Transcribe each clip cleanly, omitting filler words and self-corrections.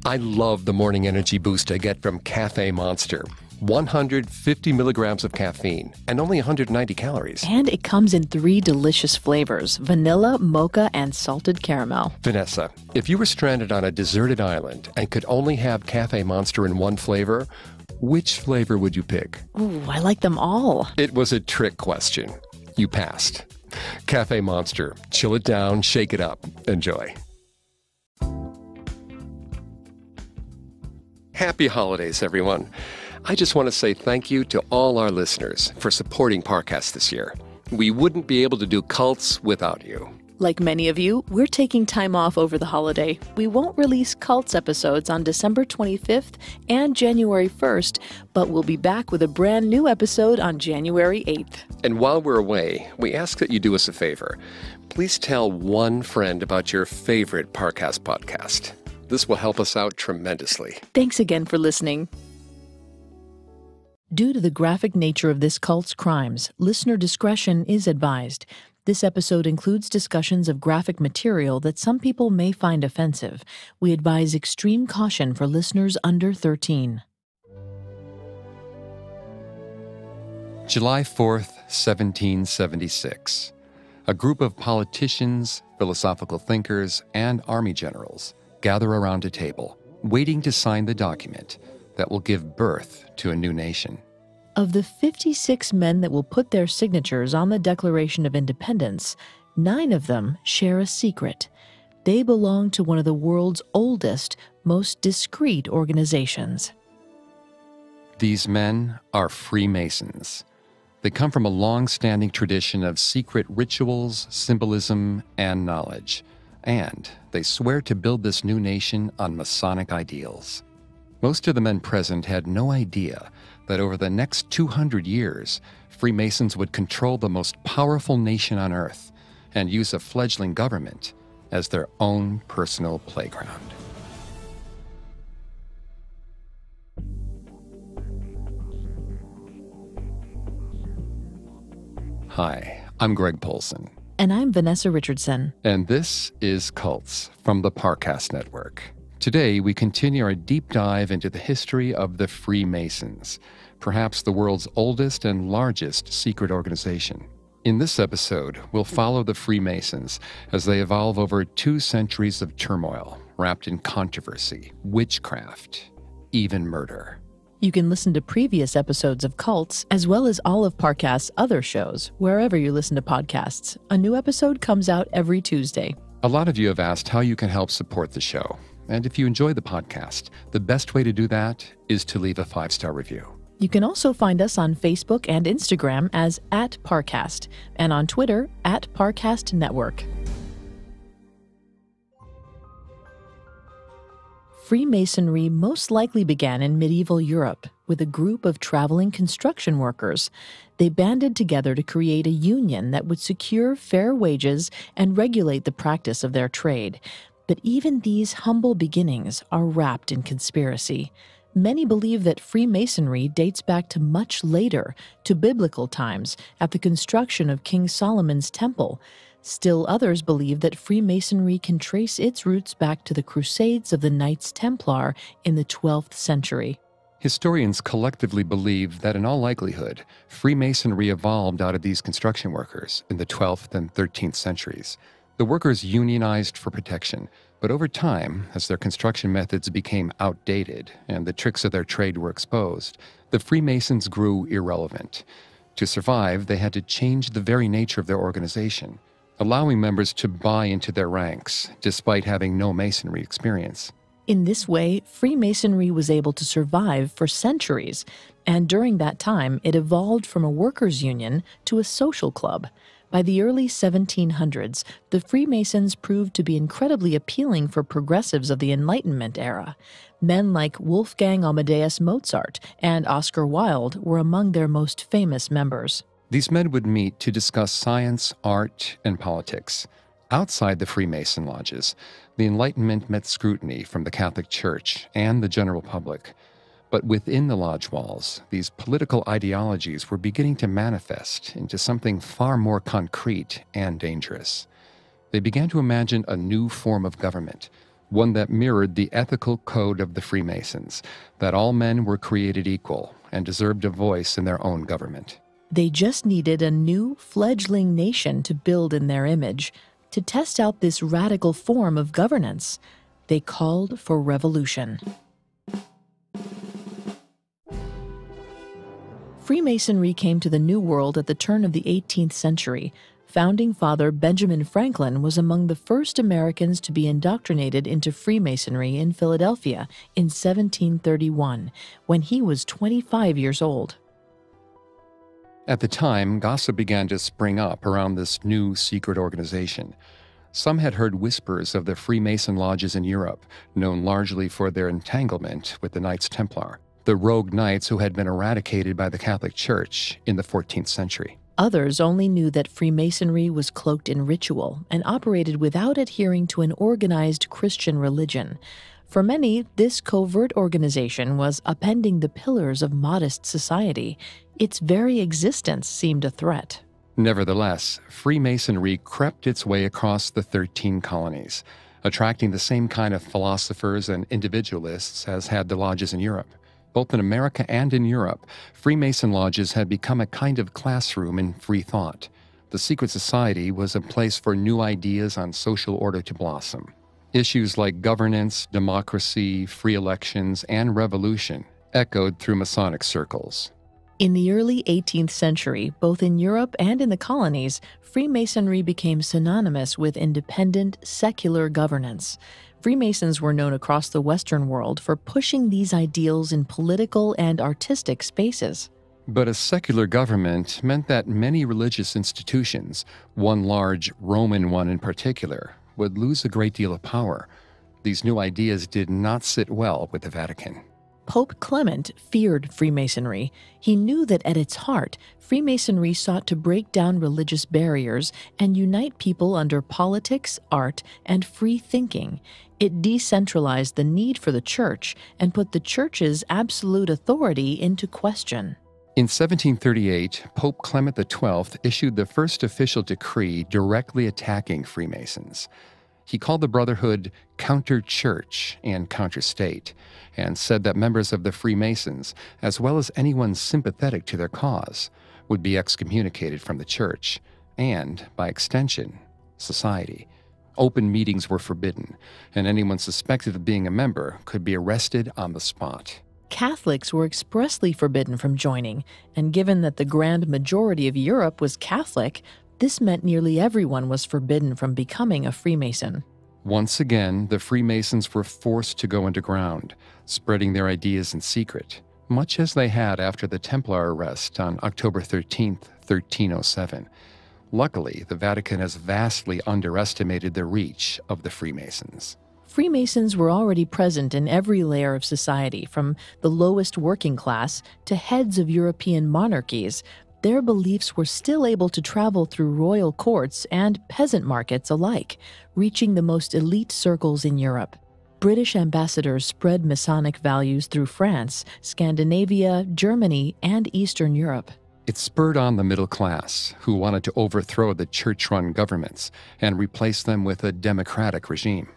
I love the morning energy boost I get from Cafe Monster. 150 milligrams of caffeine and only 190 calories. And it comes in 3 delicious flavors: vanilla, mocha, and salted caramel. Vanessa, if you were stranded on a deserted island and could only have Cafe Monster in one flavor, which flavor would you pick? Ooh, I like them all. It was a trick question. You passed. Cafe Monster. Chill it down, shake it up. Enjoy. Happy holidays, everyone. I just want to say thank you to all our listeners for supporting Parcast this year. We wouldn't be able to do Cults without you. Like many of you, we're taking time off over the holiday. We won't release Cults episodes on December 25th and January 1st, but we'll be back with a brand new episode on January 8th. And while we're away, we ask that you do us a favor. Please tell one friend about your favorite Parcast podcast. This will help us out tremendously. Thanks again for listening. Due to the graphic nature of this cult's crimes, listener discretion is advised. This episode includes discussions of graphic material that some people may find offensive. We advise extreme caution for listeners under 13. July 4th, 1776. A group of politicians, philosophical thinkers, and army generals gather around a table, waiting to sign the document that will give birth to a new nation. Of the 56 men that will put their signatures on the Declaration of Independence, 9 of them share a secret. They belong to one of the world's oldest, most discreet organizations. These men are Freemasons. They come from a long-standing tradition of secret rituals, symbolism, and knowledge. And they swear to build this new nation on Masonic ideals. Most of the men present had no idea that over the next 200 years, Freemasons would control the most powerful nation on earth and use a fledgling government as their own personal playground. Hi, I'm Greg Polson. And I'm Vanessa Richardson. And this is Cults from the Parcast Network. Today, we continue our deep dive into the history of the Freemasons, perhaps the world's oldest and largest secret organization. In this episode, we'll follow the Freemasons as they evolve over 2 centuries of turmoil, wrapped in controversy, witchcraft, even murder. You can listen to previous episodes of Cults, as well as all of Parcast's other shows, wherever you listen to podcasts. A new episode comes out every Tuesday. A lot of you have asked how you can help support the show. And if you enjoy the podcast, the best way to do that is to leave a 5-star review. You can also find us on Facebook and Instagram as @Parcast, and on Twitter @Parcast Network. Freemasonry most likely began in medieval Europe with a group of traveling construction workers. They banded together to create a union that would secure fair wages and regulate the practice of their trade. But even these humble beginnings are wrapped in conspiracy. Many believe that Freemasonry dates back to much later, to biblical times, at the construction of King Solomon's temple. Still others believe that Freemasonry can trace its roots back to the Crusades of the Knights Templar in the 12th century. Historians collectively believe that in all likelihood, Freemasonry evolved out of these construction workers in the 12th and 13th centuries. The workers unionized for protection, but over time, as their construction methods became outdated and the tricks of their trade were exposed, the Freemasons grew irrelevant. To survive, they had to change the very nature of their organization, allowing members to buy into their ranks despite having no masonry experience. In this way, Freemasonry was able to survive for centuries, and during that time, it evolved from a workers' union to a social club. By the early 1700s, the Freemasons proved to be incredibly appealing for progressives of the Enlightenment era. Men like Wolfgang Amadeus Mozart and Oscar Wilde were among their most famous members. These men would meet to discuss science, art, and politics. Outside the Freemason lodges, the Enlightenment met scrutiny from the Catholic Church and the general public. But within the lodge walls, these political ideologies were beginning to manifest into something far more concrete and dangerous. They began to imagine a new form of government, one that mirrored the ethical code of the Freemasons, that all men were created equal and deserved a voice in their own government. They just needed a new, fledgling nation to build in their image, to test out this radical form of governance. They called for revolution. Freemasonry came to the New World at the turn of the 18th century. Founding father Benjamin Franklin was among the first Americans to be indoctrinated into Freemasonry in Philadelphia in 1731, when he was 25 years old. At the time, gossip began to spring up around this new secret organization. Some had heard whispers of the Freemason lodges in Europe, known largely for their entanglement with the Knights Templar, the rogue knights who had been eradicated by the Catholic Church in the 14th century. Others only knew that Freemasonry was cloaked in ritual and operated without adhering to an organized Christian religion. For many, this covert organization was upending the pillars of modest society. Its very existence seemed a threat. Nevertheless, Freemasonry crept its way across the 13 colonies, attracting the same kind of philosophers and individualists as had the lodges in Europe. Both in America and in Europe, Freemason lodges had become a kind of classroom in free thought. The secret society was a place for new ideas on social order to blossom. Issues like governance, democracy, free elections, and revolution echoed through Masonic circles. In the early 18th century, both in Europe and in the colonies, Freemasonry became synonymous with independent, secular governance. Freemasons were known across the Western world for pushing these ideals in political and artistic spaces. But a secular government meant that many religious institutions, one large Roman one in particular, would lose a great deal of power. These new ideas did not sit well with the Vatican. Pope Clement feared Freemasonry. He knew that at its heart, Freemasonry sought to break down religious barriers and unite people under politics, art, and free thinking. It decentralized the need for the church and put the church's absolute authority into question. In 1738, Pope Clement XII issued the first official decree directly attacking Freemasons. He called the Brotherhood counter-church and counter-state, and said that members of the Freemasons, as well as anyone sympathetic to their cause, would be excommunicated from the church, and, by extension, society. Open meetings were forbidden, and anyone suspected of being a member could be arrested on the spot. Catholics were expressly forbidden from joining, and given that the grand majority of Europe was Catholic, this meant nearly everyone was forbidden from becoming a Freemason. Once again, the Freemasons were forced to go underground, spreading their ideas in secret, much as they had after the Templar arrest on October 13, 1307. Luckily, the Vatican has vastly underestimated the reach of the Freemasons. Freemasons were already present in every layer of society, from the lowest working class to heads of European monarchies. Their beliefs were still able to travel through royal courts and peasant markets alike, reaching the most elite circles in Europe. British ambassadors spread Masonic values through France, Scandinavia, Germany, and Eastern Europe. It spurred on the middle class, who wanted to overthrow the church-run governments and replace them with a democratic regime.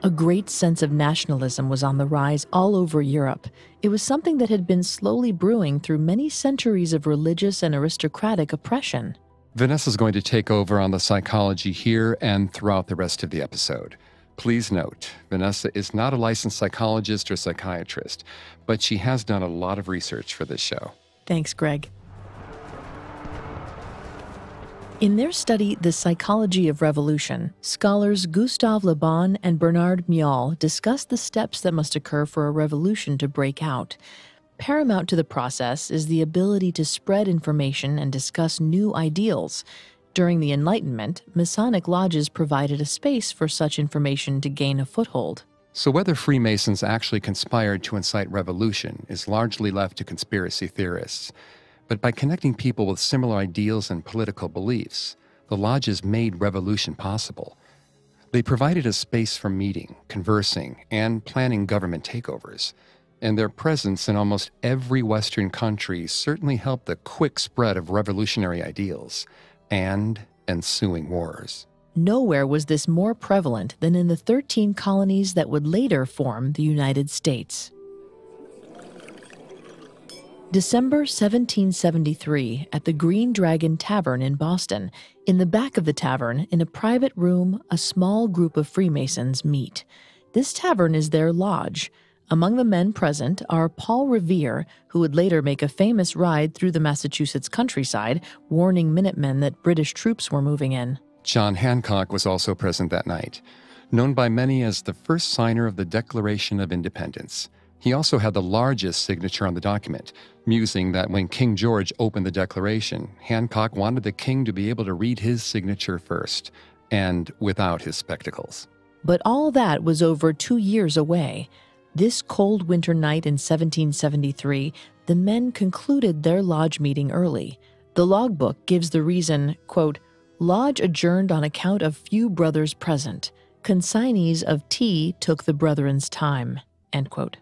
A great sense of nationalism was on the rise all over Europe. It was something that had been slowly brewing through many centuries of religious and aristocratic oppression. Vanessa's going to take over on the psychology here and throughout the rest of the episode. Please note, Vanessa is not a licensed psychologist or psychiatrist, but she has done a lot of research for this show. Thanks, Greg. In their study, The Psychology of Revolution, scholars Gustave Le Bon and Bernard Miall discuss the steps that must occur for a revolution to break out. Paramount to the process is the ability to spread information and discuss new ideals. During the Enlightenment, Masonic lodges provided a space for such information to gain a foothold. So whether Freemasons actually conspired to incite revolution is largely left to conspiracy theorists. But by connecting people with similar ideals and political beliefs, the lodges made revolution possible. They provided a space for meeting, conversing, and planning government takeovers. And their presence in almost every Western country certainly helped the quick spread of revolutionary ideals and ensuing wars. Nowhere was this more prevalent than in the 13 colonies that would later form the United States. December 1773, at the Green Dragon Tavern in Boston. In the back of the tavern, in a private room, a small group of Freemasons meet. This tavern is their lodge. Among the men present are Paul Revere, who would later make a famous ride through the Massachusetts countryside, warning Minutemen that British troops were moving in. John Hancock was also present that night, known by many as the first signer of the Declaration of Independence. He also had the largest signature on the document, musing that when King George opened the Declaration, Hancock wanted the king to be able to read his signature first, and without his spectacles. But all that was over 2 years away. This cold winter night in 1773, the men concluded their lodge meeting early. The logbook gives the reason, quote, "Lodge adjourned on account of few brothers present. Consignees of tea took the brethren's time," end quote.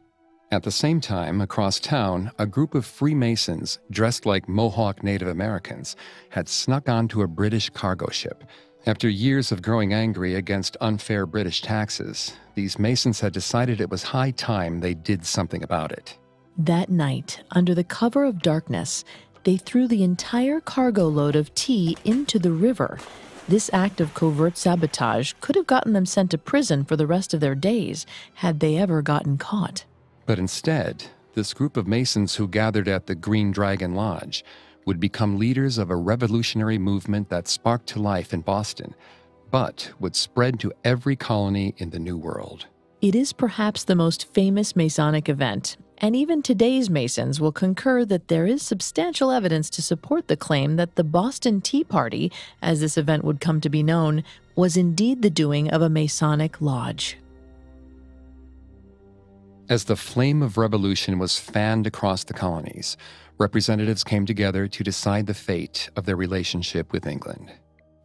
At the same time, across town, a group of Freemasons, dressed like Mohawk Native Americans, had snuck onto a British cargo ship. After years of growing angry against unfair British taxes, these Masons had decided it was high time they did something about it. That night, under the cover of darkness, they threw the entire cargo load of tea into the river. This act of covert sabotage could have gotten them sent to prison for the rest of their days, had they ever gotten caught. But instead, this group of Masons who gathered at the Green Dragon Lodge would become leaders of a revolutionary movement that sparked to life in Boston, but would spread to every colony in the New World. It is perhaps the most famous Masonic event, and even today's Masons will concur that there is substantial evidence to support the claim that the Boston Tea Party, as this event would come to be known, was indeed the doing of a Masonic lodge. As the flame of revolution was fanned across the colonies, representatives came together to decide the fate of their relationship with England.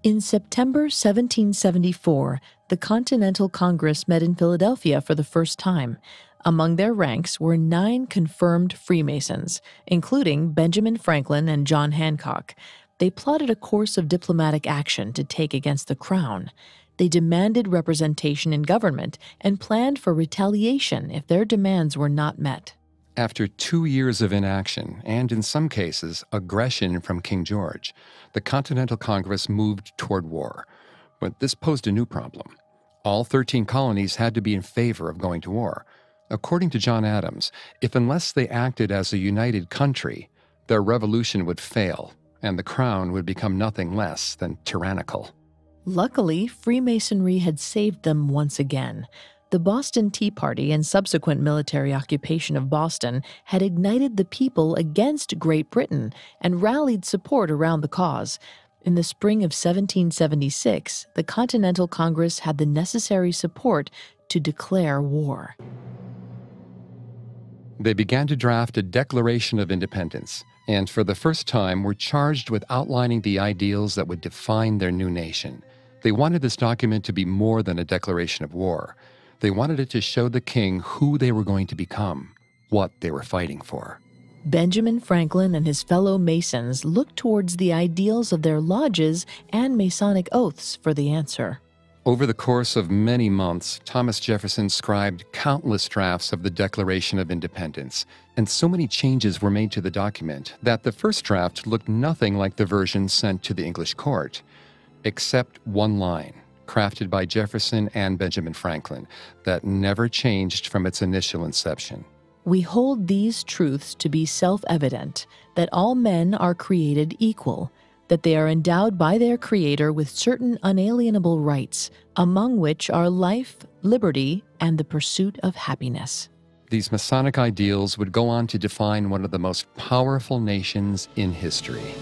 In September 1774, the Continental Congress met in Philadelphia for the first time. Among their ranks were 9 confirmed Freemasons, including Benjamin Franklin and John Hancock. They plotted a course of diplomatic action to take against the Crown. They demanded representation in government and planned for retaliation if their demands were not met. After 2 years of inaction, and in some cases, aggression from King George, the Continental Congress moved toward war. But this posed a new problem. All 13 colonies had to be in favor of going to war. According to John Adams, unless they acted as a united country, their revolution would fail, and the crown would become nothing less than tyrannical. Luckily, Freemasonry had saved them once again. The Boston Tea Party and subsequent military occupation of Boston had ignited the people against Great Britain and rallied support around the cause. In the spring of 1776, the Continental Congress had the necessary support to declare war. They began to draft a Declaration of Independence, and for the first time were charged with outlining the ideals that would define their new nation. They wanted this document to be more than a declaration of war. They wanted it to show the king who they were going to become, what they were fighting for. Benjamin Franklin and his fellow Masons looked towards the ideals of their lodges and Masonic oaths for the answer. Over the course of many months, Thomas Jefferson scribed countless drafts of the Declaration of Independence, and so many changes were made to the document that the first draft looked nothing like the version sent to the English court, except one line, crafted by Jefferson and Benjamin Franklin, that never changed from its initial inception. We hold these truths to be self-evident, that all men are created equal, that they are endowed by their Creator with certain unalienable rights, among which are life, liberty, and the pursuit of happiness. These Masonic ideals would go on to define one of the most powerful nations in history.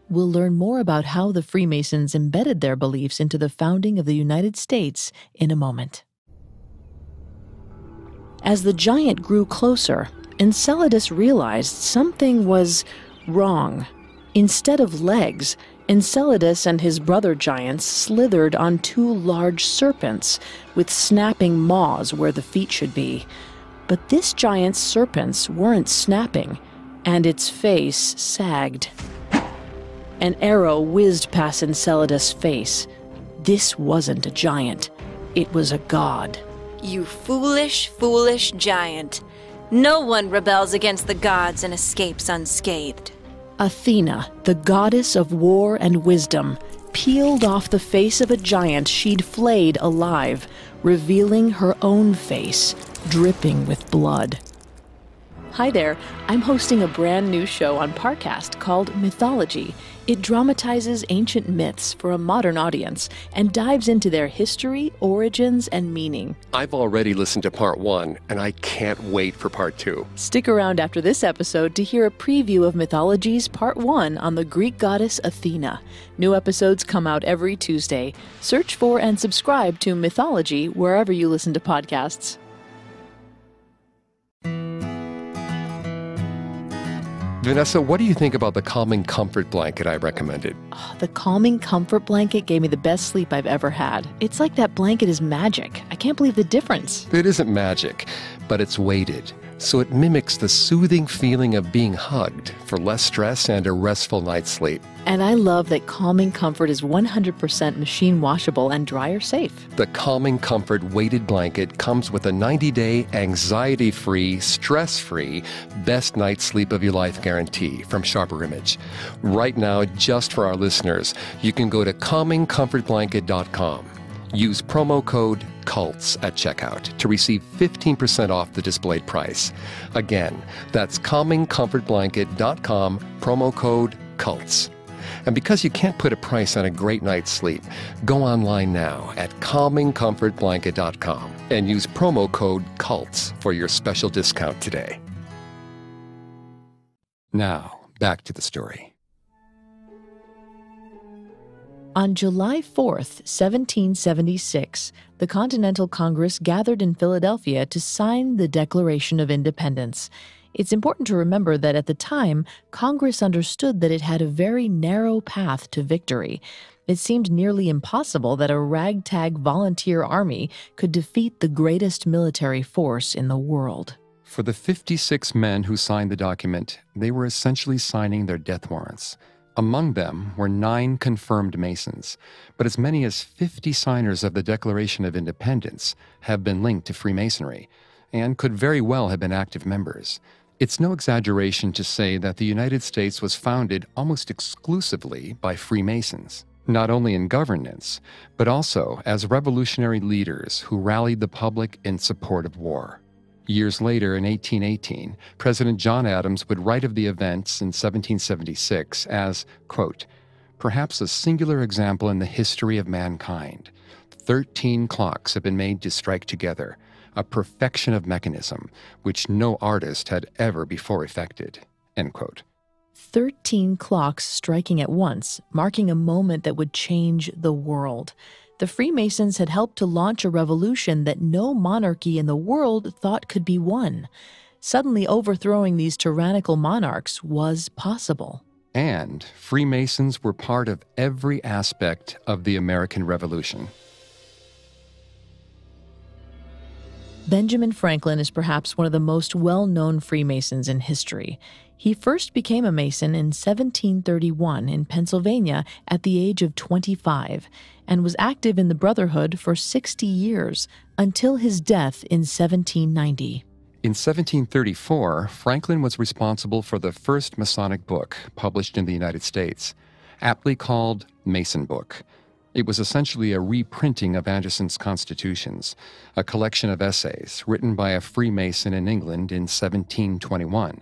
We'll learn more about how the Freemasons embedded their beliefs into the founding of the United States in a moment. As the giant grew closer, Enceladus realized something was wrong. Instead of legs, Enceladus and his brother giants slithered on 2 large serpents with snapping maws where the feet should be. But this giant's serpents weren't snapping, and its face sagged. An arrow whizzed past Enceladus' face. This wasn't a giant. It was a god. You foolish, foolish giant. No one rebels against the gods and escapes unscathed. Athena, the goddess of war and wisdom, peeled off the face of a giant she'd flayed alive, revealing her own face, dripping with blood. Hi there, I'm hosting a brand new show on Parcast called Mythology. It dramatizes ancient myths for a modern audience and dives into their history, origins, and meaning. I've already listened to part 1, and I can't wait for part 2. Stick around after this episode to hear a preview of Mythology's part 1 on the Greek goddess Athena. New episodes come out every Tuesday. Search for and subscribe to Mythology wherever you listen to podcasts. Vanessa, what do you think about the calming comfort blanket I recommended? Oh, the calming comfort blanket gave me the best sleep I've ever had. It's like that blanket is magic. I can't believe the difference. It isn't magic, but it's weighted, so it mimics the soothing feeling of being hugged for less stress and a restful night's sleep. And I love that calming comfort is 100% machine washable and dryer safe. The calming comfort weighted blanket comes with a 90-day, anxiety-free, stress-free, best night's sleep of your life guarantee from Sharper Image. Right now, just for our listeners, you can go to calmingcomfortblanket.com. Use promo code CULTS at checkout to receive 15% off the displayed price. Again, that's calmingcomfortblanket.com, promo code CULTS. And because you can't put a price on a great night's sleep, go online now at calmingcomfortblanket.com and use promo code CULTS for your special discount today. Now, back to the story. On July 4th, 1776, the Continental Congress gathered in Philadelphia to sign the Declaration of Independence. It's important to remember that at the time, Congress understood that it had a very narrow path to victory. It seemed nearly impossible that a ragtag volunteer army could defeat the greatest military force in the world. For the 56 men who signed the document, they were essentially signing their death warrants. Among them were 9 confirmed Masons, but as many as 50 signers of the Declaration of Independence have been linked to Freemasonry and could very well have been active members. It's no exaggeration to say that the United States was founded almost exclusively by Freemasons, not only in governance, but also as revolutionary leaders who rallied the public in support of war. Years later, in 1818, President John Adams would write of the events in 1776 as, quote, "perhaps a singular example in the history of mankind. 13 clocks have been made to strike together, a perfection of mechanism which no artist had ever before effected," end quote. 13 clocks striking at once, marking a moment that would change the world. The Freemasons had helped to launch a revolution that no monarchy in the world thought could be won. Suddenly overthrowing these tyrannical monarchs was possible. And Freemasons were part of every aspect of the American Revolution. Benjamin Franklin is perhaps one of the most well-known Freemasons in history. He first became a Mason in 1731 in Pennsylvania at the age of 25 and was active in the Brotherhood for 60 years until his death in 1790. In 1734, Franklin was responsible for the first Masonic book published in the United States, aptly called Mason Book. It was essentially a reprinting of Anderson's Constitutions, a collection of essays written by a Freemason in England in 1721,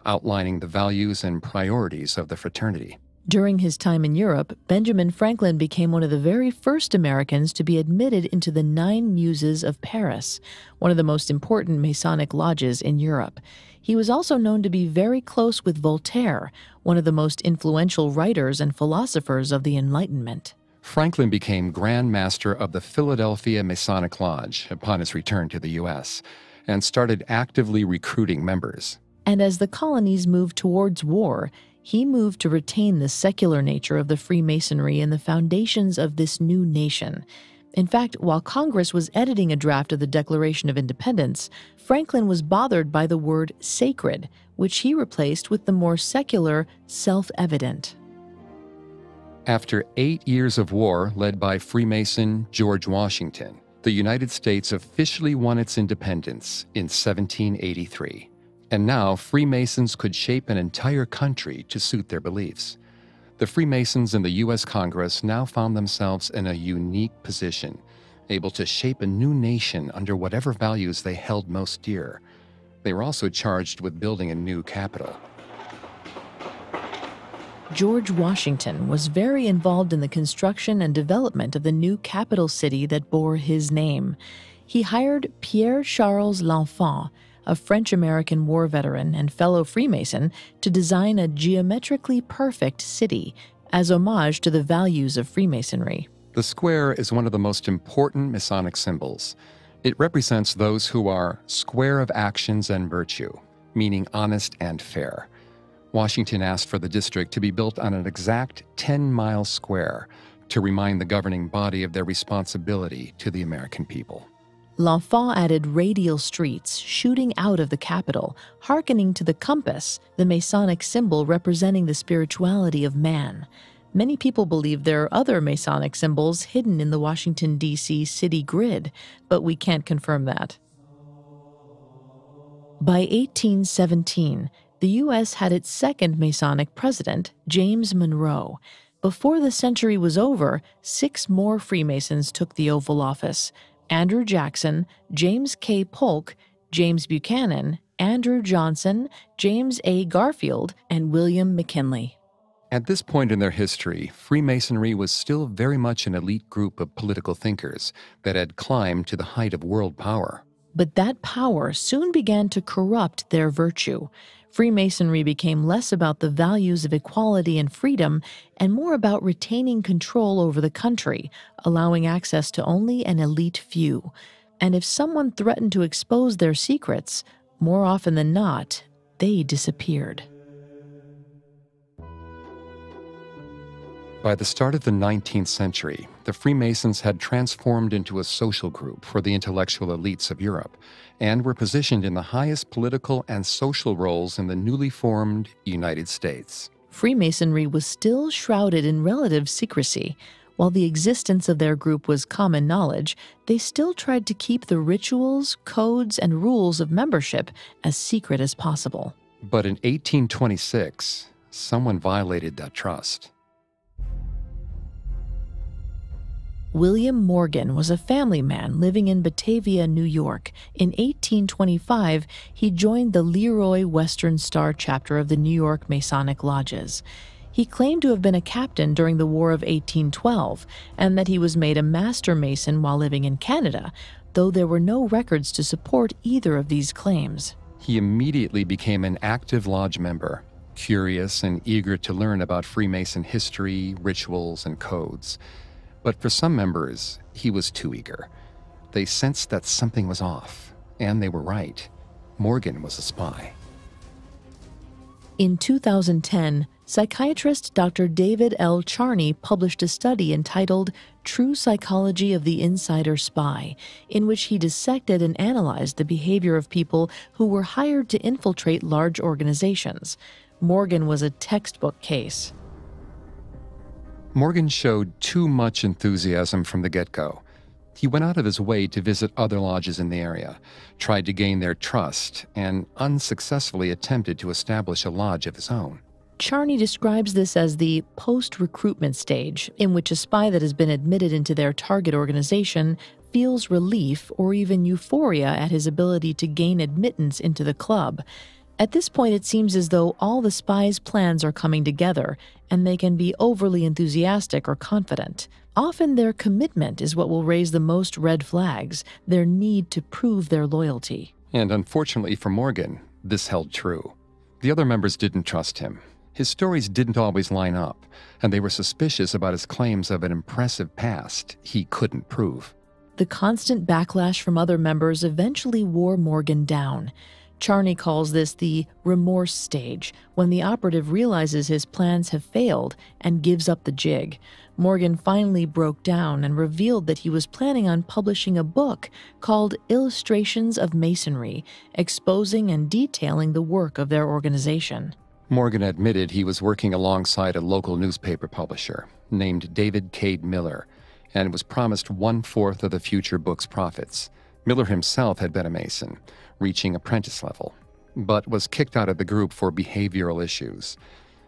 outlining the values and priorities of the fraternity. During his time in Europe, Benjamin Franklin became one of the very first Americans to be admitted into the 9 Muses of Paris, one of the most important Masonic lodges in Europe. He was also known to be very close with Voltaire, one of the most influential writers and philosophers of the Enlightenment. Franklin became Grand Master of the Philadelphia Masonic Lodge upon his return to the U.S. and started actively recruiting members. And as the colonies moved towards war, he moved to retain the secular nature of the Freemasonry and the foundations of this new nation. In fact, while Congress was editing a draft of the Declaration of Independence, Franklin was bothered by the word sacred, which he replaced with the more secular self-evident. After 8 years of war led by Freemason George Washington, the United States officially won its independence in 1783. And now Freemasons could shape an entire country to suit their beliefs. The Freemasons in the U.S. Congress now found themselves in a unique position, able to shape a new nation under whatever values they held most dear. They were also charged with building a new capital. George Washington was very involved in the construction and development of the new capital city that bore his name. He hired Pierre-Charles L'Enfant, a French-American war veteran and fellow Freemason, to design a geometrically perfect city as homage to the values of Freemasonry. The square is one of the most important Masonic symbols. It represents those who are square of actions and virtue, meaning honest and fair. Washington asked for the district to be built on an exact 10-mile square to remind the governing body of their responsibility to the American people. L'Enfant added radial streets shooting out of the capital, hearkening to the compass, the Masonic symbol representing the spirituality of man. Many people believe there are other Masonic symbols hidden in the Washington, D.C. city grid, but we can't confirm that. By 1817, the U.S. had its second Masonic president, James Monroe. Before the century was over, 6 more Freemasons took the Oval Office: Andrew Jackson, James K. Polk, James Buchanan, Andrew Johnson, James A. Garfield, and William McKinley. At this point in their history, Freemasonry was still very much an elite group of political thinkers that had climbed to the height of world power. But that power soon began to corrupt their virtue. Freemasonry became less about the values of equality and freedom and more about retaining control over the country, allowing access to only an elite few. And if someone threatened to expose their secrets, more often than not, they disappeared. By the start of the 19th century, the Freemasons had transformed into a social group for the intellectual elites of Europe and were positioned in the highest political and social roles in the newly formed United States. Freemasonry was still shrouded in relative secrecy. While the existence of their group was common knowledge, they still tried to keep the rituals, codes, and rules of membership as secret as possible. But in 1826, someone violated that trust. William Morgan was a family man living in Batavia, New York. In 1825, he joined the Leroy Western Star chapter of the New York Masonic Lodges. He claimed to have been a captain during the War of 1812 and that he was made a Master Mason while living in Canada, though there were no records to support either of these claims. He immediately became an active lodge member, curious and eager to learn about Freemason history, rituals, and codes. But for some members, he was too eager. They sensed that something was off, and they were right. Morgan was a spy. In 2010, psychiatrist Dr. David L. Charney published a study entitled True Psychology of the Insider Spy, in which he dissected and analyzed the behavior of people who were hired to infiltrate large organizations. Morgan was a textbook case. Morgan showed too much enthusiasm from the get-go. He went out of his way to visit other lodges in the area, tried to gain their trust, and unsuccessfully attempted to establish a lodge of his own. Charney describes this as the post-recruitment stage, in which a spy that has been admitted into their target organization feels relief or even euphoria at his ability to gain admittance into the club. At this point, it seems as though all the spy's plans are coming together, and they can be overly enthusiastic or confident. Often their commitment is what will raise the most red flags, their need to prove their loyalty. And unfortunately for Morgan, this held true. The other members didn't trust him. His stories didn't always line up, and they were suspicious about his claims of an impressive past he couldn't prove. The constant backlash from other members eventually wore Morgan down. Charney calls this the remorse stage, when the operative realizes his plans have failed and gives up the jig. Morgan finally broke down and revealed that he was planning on publishing a book called Illustrations of Masonry, exposing and detailing the work of their organization. Morgan admitted he was working alongside a local newspaper publisher named David Cade Miller and was promised 1/4 of the future book's profits. Miller himself had been a Mason, reaching apprentice level, but was kicked out of the group for behavioral issues.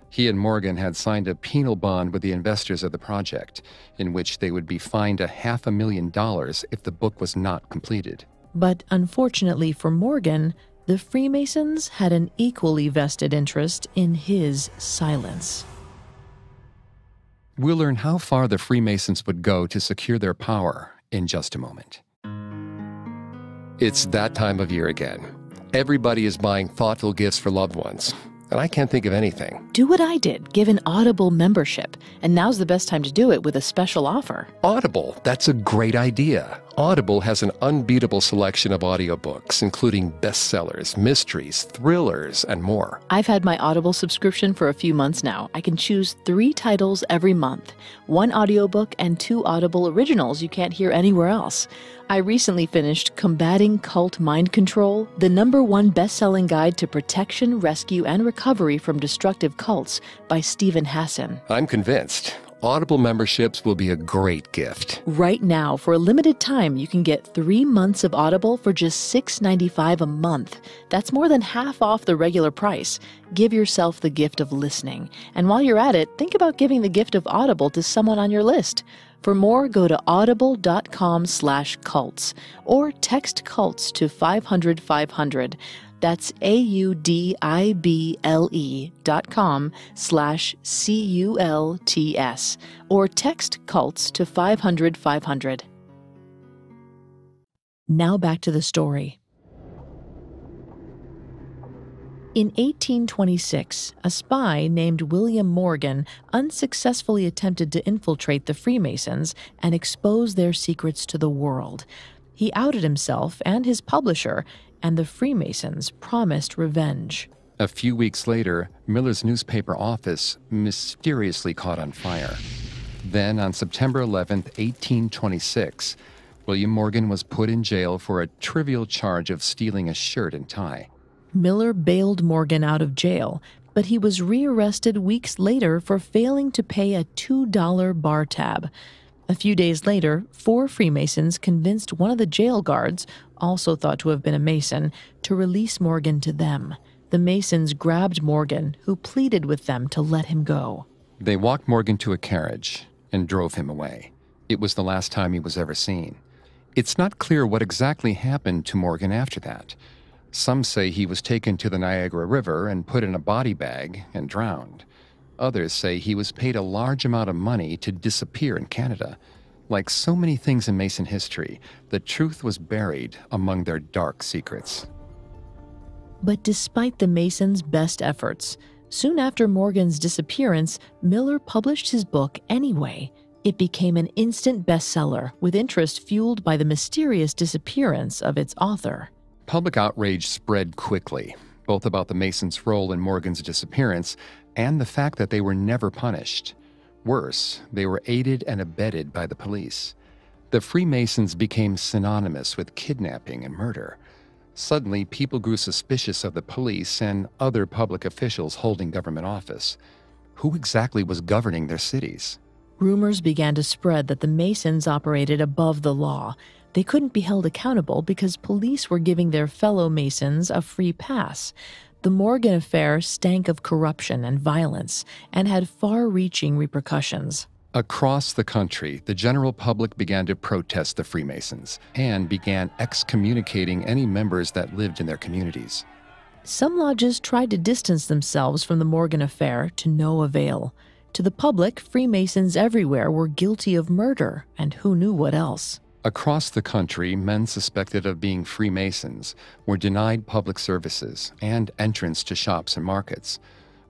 He and Morgan had signed a penal bond with the investors of the project, in which they would be fined $500,000 if the book was not completed. But unfortunately for Morgan, the Freemasons had an equally vested interest in his silence. We'll learn how far the Freemasons would go to secure their power in just a moment. It's that time of year again. Everybody is buying thoughtful gifts for loved ones, and I can't think of anything. Do what I did, give an Audible membership, and now's the best time to do it with a special offer. Audible, that's a great idea. Audible has an unbeatable selection of audiobooks, including bestsellers, mysteries, thrillers, and more. I've had my Audible subscription for a few months now. I can choose 3 titles every month, 1 audiobook and 2 Audible originals you can't hear anywhere else. I recently finished Combating Cult Mind Control, the #1 best-selling guide to protection, rescue, and recovery from destructive cults by Stephen Hassan. I'm convinced. Audible memberships will be a great gift. Right now, for a limited time, you can get 3 months of Audible for just $6.95 a month. That's more than half off the regular price. Give yourself the gift of listening. And while you're at it, think about giving the gift of Audible to someone on your list. For more, go to audible.com/cults or text cults to 500-500. That's audible.com/cults or text cults to 500-500. Now back to the story. In 1826, a spy named William Morgan unsuccessfully attempted to infiltrate the Freemasons and expose their secrets to the world. He outed himself and his publisher, and the Freemasons promised revenge. A few weeks later, Miller's newspaper office mysteriously caught on fire. Then, on September 11, 1826, William Morgan was put in jail for a trivial charge of stealing a shirt and tie. Miller bailed Morgan out of jail, but he was rearrested weeks later for failing to pay a $2 bar tab. A few days later, 4 Freemasons convinced one of the jail guards, also thought to have been a Mason, to release Morgan to them. The Masons grabbed Morgan, who pleaded with them to let him go. They walked Morgan to a carriage and drove him away. It was the last time he was ever seen. It's not clear what exactly happened to Morgan after that. Some say he was taken to the Niagara River and put in a body bag and drowned. Others say he was paid a large amount of money to disappear in Canada. Like so many things in Mason history, the truth was buried among their dark secrets. But despite the Masons' best efforts, soon after Morgan's disappearance, Miller published his book anyway. It became an instant bestseller, with interest fueled by the mysterious disappearance of its author. Public outrage spread quickly, both about the Masons' role in Morgan's disappearance and the fact that they were never punished. Worse, they were aided and abetted by the police. The Freemasons became synonymous with kidnapping and murder. Suddenly, people grew suspicious of the police and other public officials holding government office. Who exactly was governing their cities? Rumors began to spread that the Masons operated above the law. They couldn't be held accountable because police were giving their fellow Masons a free pass. The Morgan affair stank of corruption and violence and had far-reaching repercussions. Across the country, the general public began to protest the Freemasons and began excommunicating any members that lived in their communities. Some lodges tried to distance themselves from the Morgan affair to no avail. To the public, Freemasons everywhere were guilty of murder, and who knew what else. Across the country, men suspected of being Freemasons were denied public services and entrance to shops and markets.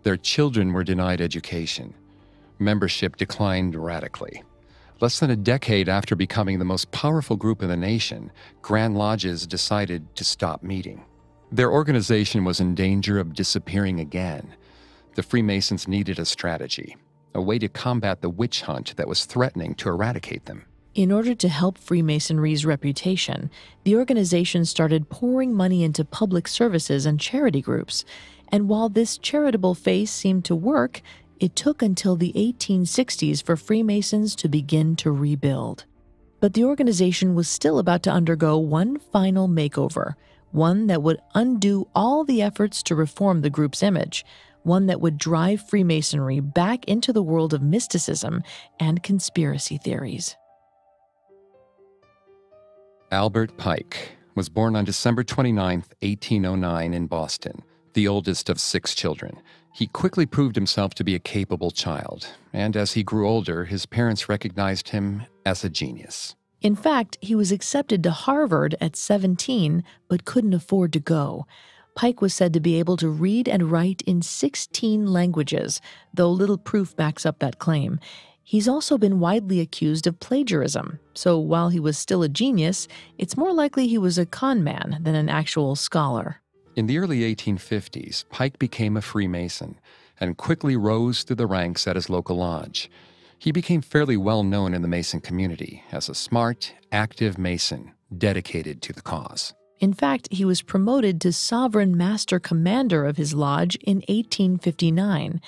Their children were denied education. Membership declined radically. Less than a decade after becoming the most powerful group in the nation, Grand Lodges decided to stop meeting. Their organization was in danger of disappearing again. The Freemasons needed a strategy, a way to combat the witch hunt that was threatening to eradicate them. In order to help Freemasonry's reputation, the organization started pouring money into public services and charity groups. And while this charitable face seemed to work, it took until the 1860s for Freemasons to begin to rebuild. But the organization was still about to undergo one final makeover, one that would undo all the efforts to reform the group's image, one that would drive Freemasonry back into the world of mysticism and conspiracy theories. Albert Pike was born on December 29, 1809 in Boston, the oldest of 6 children. He quickly proved himself to be a capable child, and as he grew older, his parents recognized him as a genius. In fact, he was accepted to Harvard at 17, but couldn't afford to go. Pike was said to be able to read and write in 16 languages, though little proof backs up that claim. He's also been widely accused of plagiarism, so while he was still a genius, it's more likely he was a con man than an actual scholar. In the early 1850s, Pike became a Freemason and quickly rose through the ranks at his local lodge. He became fairly well known in the Mason community as a smart, active Mason dedicated to the cause. In fact, he was promoted to Sovereign Master Commander of his lodge in 1859.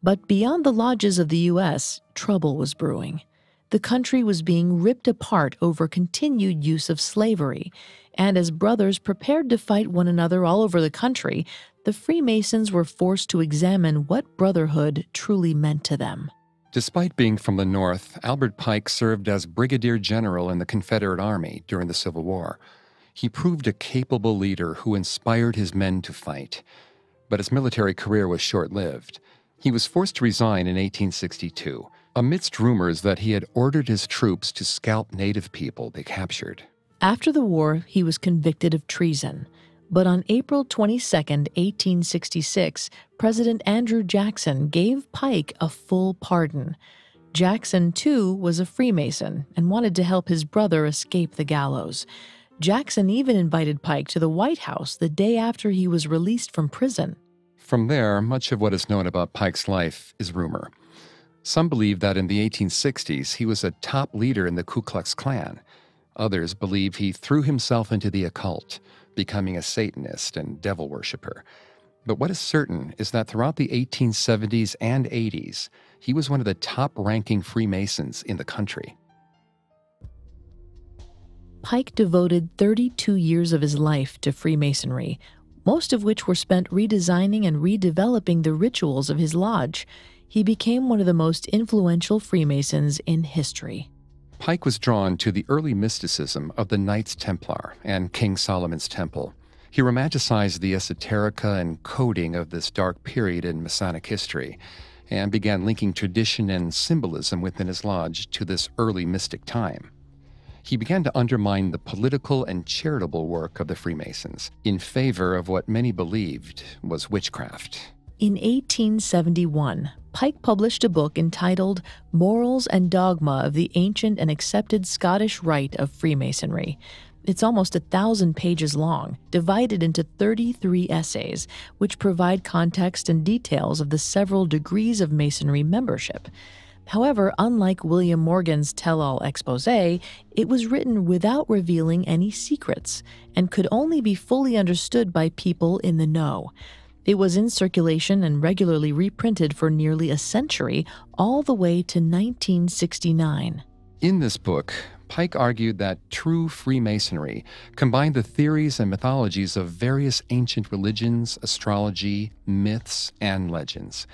But beyond the lodges of the U.S., trouble was brewing. The country was being ripped apart over continued use of slavery, and as brothers prepared to fight one another all over the country, the Freemasons were forced to examine what brotherhood truly meant to them. Despite being from the North, Albert Pike served as Brigadier General in the Confederate Army during the Civil War. He proved a capable leader who inspired his men to fight. But his military career was short-lived. He was forced to resign in 1862, amidst rumors that he had ordered his troops to scalp Native people they captured. After the war, he was convicted of treason. But on April 22, 1866, President Andrew Jackson gave Pike a full pardon. Jackson, too, was a Freemason and wanted to help his brother escape the gallows. Jackson even invited Pike to the White House the day after he was released from prison. From there, much of what is known about Pike's life is rumor. Some believe that in the 1860s he was a top leader in the Ku Klux Klan. Others believe he threw himself into the occult, becoming a Satanist and devil worshiper. But what is certain is that throughout the 1870s and 80s, he was one of the top-ranking Freemasons in the country. Pike devoted 32 years of his life to Freemasonry, most of which were spent redesigning and redeveloping the rituals of his lodge. He became one of the most influential Freemasons in history. Pike was drawn to the early mysticism of the Knights Templar and King Solomon's Temple. He romanticized the esoterica and coding of this dark period in Masonic history and began linking tradition and symbolism within his lodge to this early mystic time. He began to undermine the political and charitable work of the Freemasons in favor of what many believed was witchcraft. In 1871, Pike published a book entitled Morals and Dogma of the Ancient and Accepted Scottish Rite of Freemasonry. It's almost 1,000 pages long, divided into 33 essays, which provide context and details of the several degrees of Masonry membership. However, unlike William Morgan's tell-all exposé, it was written without revealing any secrets and could only be fully understood by people in the know. It was in circulation and regularly reprinted for nearly a century, all the way to 1969. In this book, Pike argued that true Freemasonry combined the theories and mythologies of various ancient religions, astrology, myths, and legends.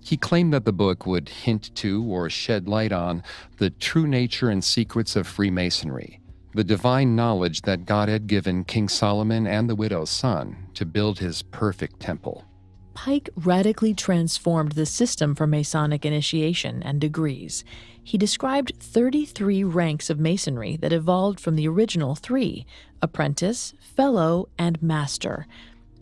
He claimed that the book would hint to or shed light on the true nature and secrets of Freemasonry, the divine knowledge that God had given King Solomon and the widow's son to build his perfect temple. Pike radically transformed the system for Masonic initiation and degrees. He described 33 ranks of Masonry that evolved from the original 3: apprentice, fellow, and master.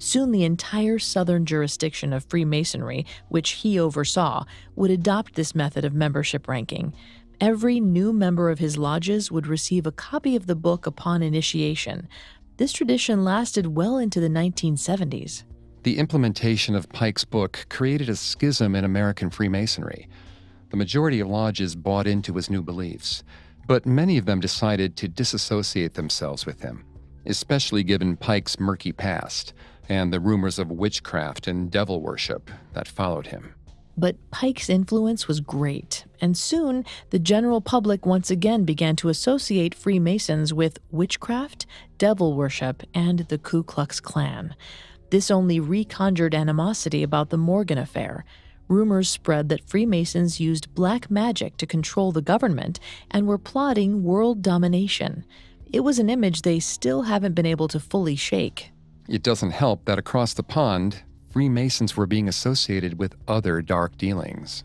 Soon the entire southern jurisdiction of Freemasonry, which he oversaw, would adopt this method of membership ranking. Every new member of his lodges would receive a copy of the book upon initiation. This tradition lasted well into the 1970s. The implementation of Pike's book created a schism in American Freemasonry. The majority of lodges bought into his new beliefs, but many of them decided to disassociate themselves with him, especially given Pike's murky past and the rumors of witchcraft and devil worship that followed him. But Pike's influence was great, and soon the general public once again began to associate Freemasons with witchcraft, devil worship, and the Ku Klux Klan. This only reconjured animosity about the Morgan affair. Rumors spread that Freemasons used black magic to control the government and were plotting world domination. It was an image they still haven't been able to fully shake. It doesn't help that across the pond, Freemasons were being associated with other dark dealings.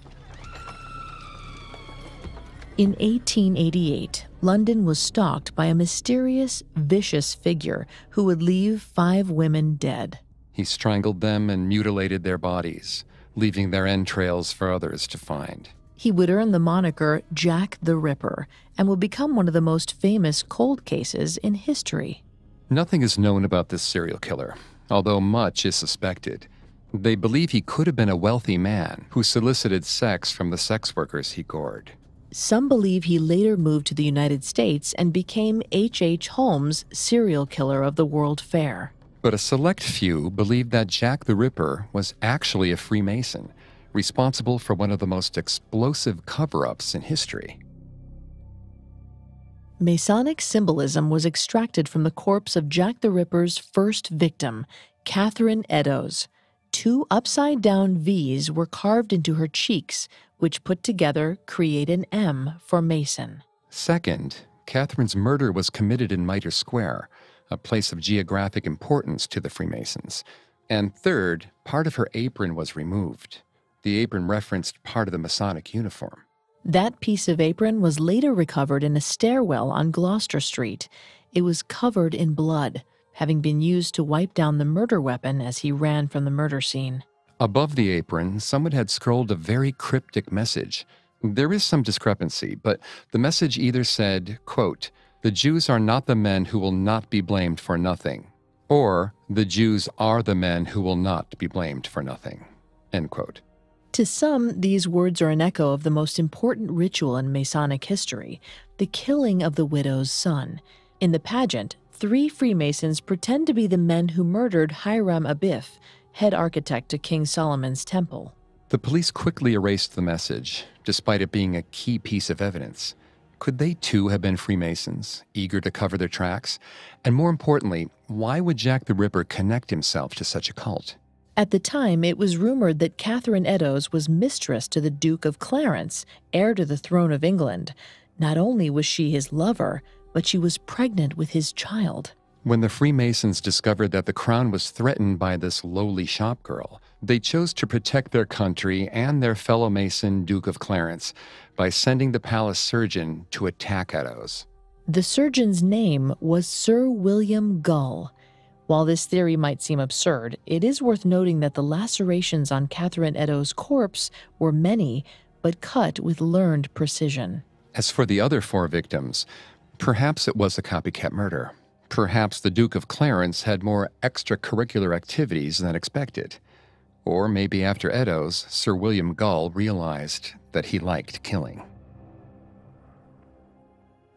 In 1888, London was stalked by a mysterious, vicious figure who would leave 5 women dead. He strangled them and mutilated their bodies, leaving their entrails for others to find. He would earn the moniker Jack the Ripper and would become one of the most famous cold cases in history. Nothing is known about this serial killer, although much is suspected. They believe he could have been a wealthy man who solicited sex from the sex workers he gored. Some believe he later moved to the United States and became H.H. Holmes, serial killer of the World Fair. But a select few believe that Jack the Ripper was actually a Freemason, responsible for one of the most explosive cover-ups in history. Masonic symbolism was extracted from the corpse of Jack the Ripper's first victim, Catherine Eddowes. 2 upside-down V's were carved into her cheeks, which put together create an M for Mason. Second, Catherine's murder was committed in Mitre Square, a place of geographic importance to the Freemasons. And third, part of her apron was removed. The apron referenced part of the Masonic uniform. That piece of apron was later recovered in a stairwell on Gloucester Street. It was covered in blood, having been used to wipe down the murder weapon as he ran from the murder scene. Above the apron, someone had scrolled a very cryptic message. There is some discrepancy, but the message either said, quote, "The Jews are not the men who will not be blamed for nothing," or "The Jews are the men who will not be blamed for nothing," end quote. To some, these words are an echo of the most important ritual in Masonic history, the killing of the widow's son. In the pageant, 3 Freemasons pretend to be the men who murdered Hiram Abiff, head architect to King Solomon's temple. The police quickly erased the message, despite it being a key piece of evidence. Could they too have been Freemasons, eager to cover their tracks? And more importantly, why would Jack the Ripper connect himself to such a cult? At the time, it was rumored that Catherine Eddowes was mistress to the Duke of Clarence, heir to the throne of England. Not only was she his lover, but she was pregnant with his child. When the Freemasons discovered that the crown was threatened by this lowly shopgirl, they chose to protect their country and their fellow Mason, Duke of Clarence, by sending the palace surgeon to attack Eddowes. The surgeon's name was Sir William Gull. While this theory might seem absurd, it is worth noting that the lacerations on Catherine Eddowes' corpse were many, but cut with learned precision. As for the other 4 victims, perhaps it was a copycat murder. Perhaps the Duke of Clarence had more extracurricular activities than expected. Or maybe after Eddowes, Sir William Gull realized that he liked killing.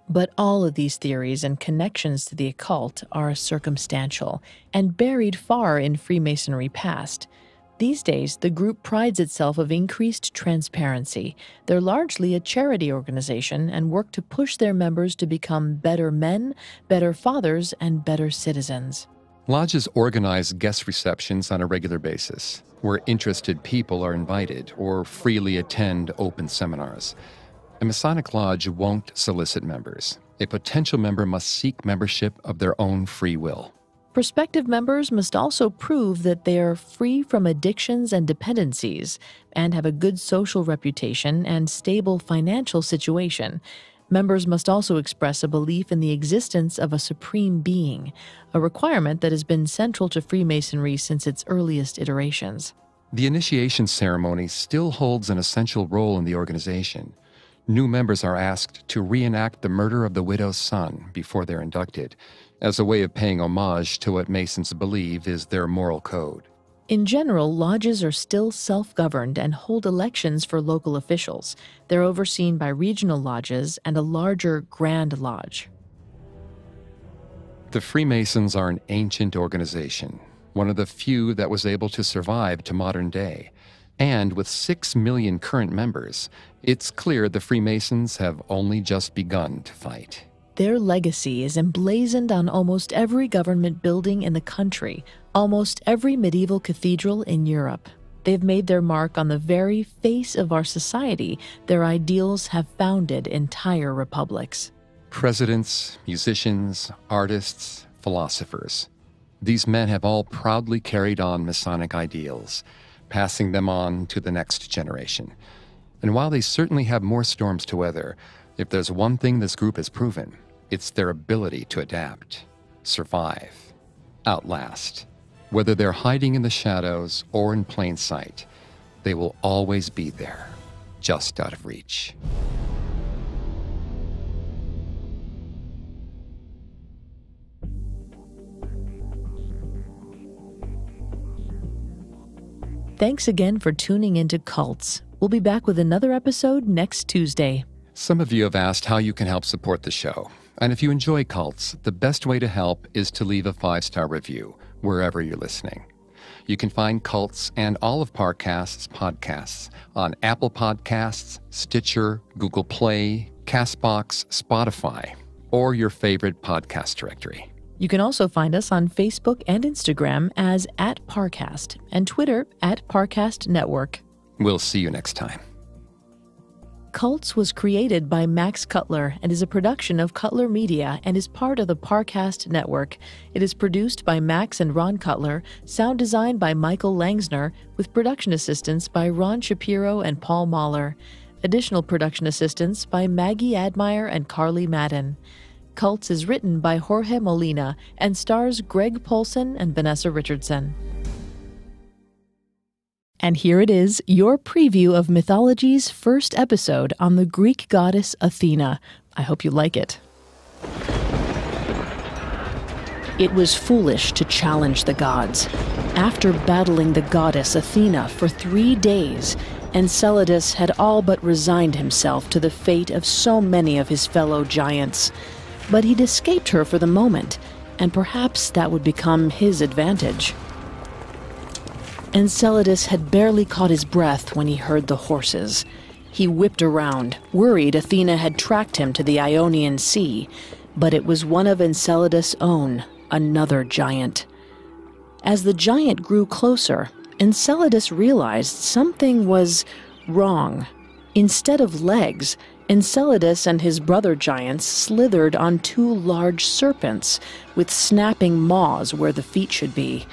But all of these theories and connections to the occult are circumstantial and buried far in Freemasonry past. These days, the group prides itself of increased transparency. They're largely a charity organization and work to push their members to become better men, better fathers, and better citizens. Lodges organize guest receptions on a regular basis, where interested people are invited or freely attend open seminars. A Masonic lodge won't solicit members. A potential member must seek membership of their own free will. Prospective members must also prove that they are free from addictions and dependencies and have a good social reputation and stable financial situation. Members must also express a belief in the existence of a supreme being, a requirement that has been central to Freemasonry since its earliest iterations. The initiation ceremony still holds an essential role in the organization. New members are asked to reenact the murder of the widow's son before they're inducted, as a way of paying homage to what Masons believe is their moral code. In general, lodges are still self-governed and hold elections for local officials. They're overseen by regional lodges and a larger Grand Lodge. The Freemasons are an ancient organization, one of the few that was able to survive to modern day. And with 6 million current members, it's clear the Freemasons have only just begun to fight. Their legacy is emblazoned on almost every government building in the country, almost every medieval cathedral in Europe. They've made their mark on the very face of our society. Their ideals have founded entire republics. Presidents, musicians, artists, philosophers. These men have all proudly carried on Masonic ideals, passing them on to the next generation. And while they certainly have more storms to weather, if there's one thing this group has proven, it's their ability to adapt, survive, outlast. Whether they're hiding in the shadows or in plain sight, they will always be there, just out of reach. Thanks again for tuning into Cults. We'll be back with another episode next Tuesday. Some of you have asked how you can help support the show. And if you enjoy Cults, the best way to help is to leave a 5-star review wherever you're listening. You can find Cults and all of Parcast's podcasts on Apple Podcasts, Stitcher, Google Play, CastBox, Spotify, or your favorite podcast directory. You can also find us on Facebook and Instagram as @Parcast and Twitter @Parcast Network. We'll see you next time. Cults was created by Max Cutler and is a production of Cutler Media and is part of the Parcast Network. It is produced by Max and Ron Cutler, sound designed by Michael Langsner, with production assistance by Ron Shapiro and Paul Mahler. Additional production assistance by Maggie Admire and Carly Madden. Cults is written by Jorge Molina and stars Greg Polson and Vanessa Richardson. And here it is, your preview of Mythology's first episode on the Greek goddess Athena. I hope you like it. It was foolish to challenge the gods. After battling the goddess Athena for 3 days, Enceladus had all but resigned himself to the fate of so many of his fellow giants. But he'd escaped her for the moment, and perhaps that would become his advantage. Enceladus had barely caught his breath when he heard the horses. He whipped around, worried Athena had tracked him to the Ionian Sea, but it was one of Enceladus' own, another giant. As the giant grew closer, Enceladus realized something was wrong. Instead of legs, Enceladus and his brother giants slithered on 2 large serpents with snapping maws where the feet should be.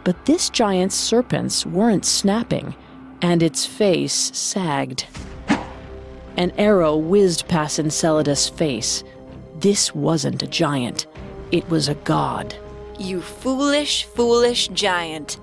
But this giant's serpents weren't snapping, and its face sagged. An arrow whizzed past Enceladus' face. This wasn't a giant. It was a god. You foolish, foolish giant.